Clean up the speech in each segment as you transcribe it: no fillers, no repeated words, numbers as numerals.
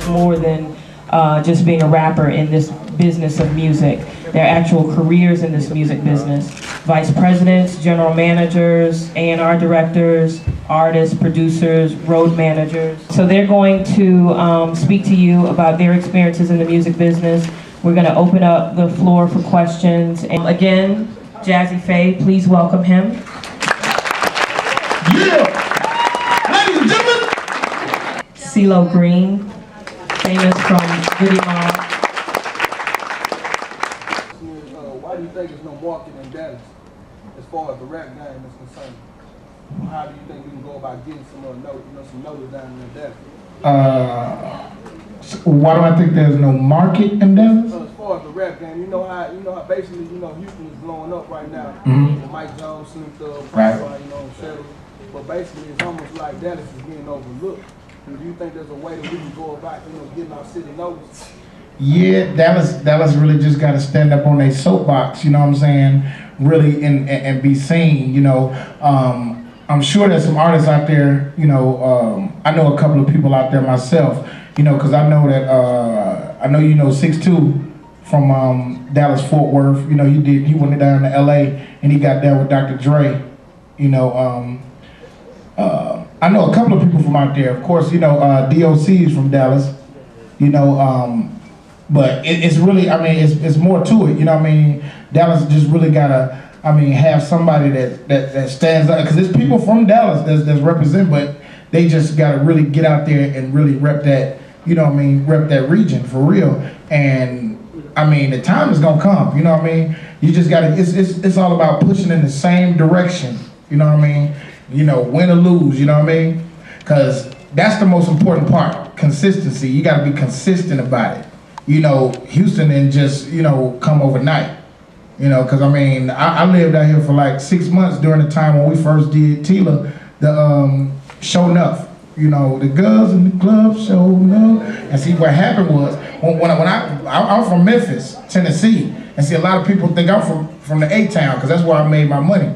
more than just being a rapper in this business of music. Their actual careers in this music business. Vice presidents, general managers, A&R directors, artists, producers, road managers. So they're going to speak to you about their experiences in the music business. We're going to open up the floor for questions. And again, Jazzy Pha, please welcome him. Yeah! Ladies and gentlemen! C-Lo Green, famous from Goody Mob. Why do you think there's no market in Dallas as far as the rap game is concerned? How do you think we can go about getting some notice down in Dallas? Why do I think there's no market in Dallas? As far as the rap game, you know how basically, Houston is blowing up right now. Mm-hmm. Mike Jones, Snoop Dogg, right. Settle. But basically, it's almost like Dallas is being overlooked. Do you think there's a way that we can go about, getting our city noticed? Yeah, Dallas really just got to stand up on their soapbox, you know what I'm saying? Really, and be seen, I'm sure there's some artists out there, I know a couple of people out there myself, because I know that, 6'2" from Dallas Fort Worth, he went down to LA and he got down with Dr. Dre, I know a couple of people from out there, of course, DOC is from Dallas, but it's really, it's more to it, Dallas just really gotta, have somebody that stands up, because there's people from Dallas that's represent, but they just gotta really get out there and really rep that, rep that region for real. And the time is gonna come, You just gotta, it's all about pushing in the same direction, win or lose, Because that's the most important part, consistency. You gotta be consistent about it. Houston didn't just, come overnight. Because I lived out here for like 6 months during the time when we first did Tila, the Show Enough. The girls in the club show enough. And see, what happened was, when I'm from Memphis, Tennessee, and see, a lot of people think I'm from the A-Town, because that's where I made my money.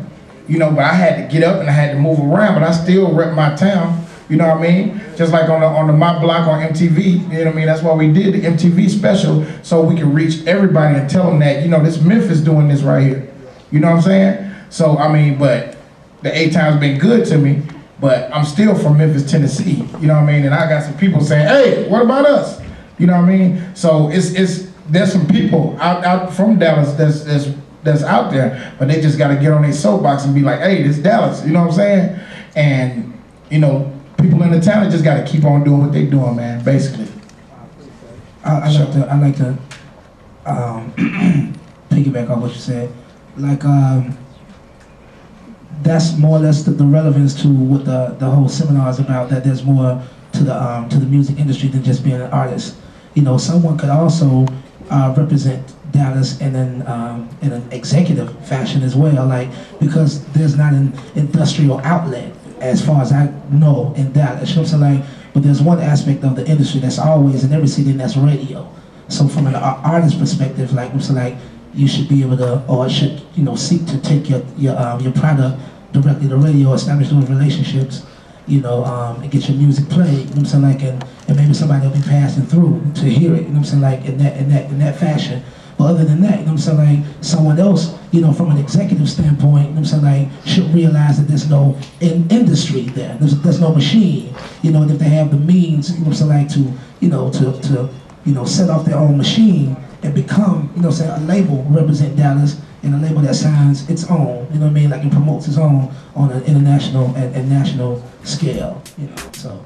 But I had to get up and I had to move around, but I still rep my town. Just like on the My Block on MTV, That's why we did the MTV special, so we can reach everybody and tell them that, this Memphis doing this right here. You know what I'm saying? So, but the A-Town's been good to me, but I'm still from Memphis, Tennessee. And I got some people saying, hey, what about us? So there's some people out from Dallas that's out there, but they just got to get on their soapbox and be like, hey, this Dallas, you know what I'm saying? And, people in the town just got to keep on doing what they doing, man, basically. I like to piggyback on what you said. That's more or less the relevance to what the whole seminar is about, that there's more to the music industry than just being an artist. Someone could also represent Dallas in an executive fashion as well, because there's not an industrial outlet as far as I know in Dallas. But there's one aspect of the industry that's always in every city, and that's radio. So from an artist perspective, you should be able to, or should seek to take your product directly to radio, establish those relationships, and get your music played. And maybe somebody will be passing through to hear it. In that fashion. But other than that, someone else, from an executive standpoint, should realize that there's no industry there. There's no machine. And if they have the means, to set off their own machine and become, a label, represent Dallas, and a label that signs its own, and promotes its own on an international and national scale, So.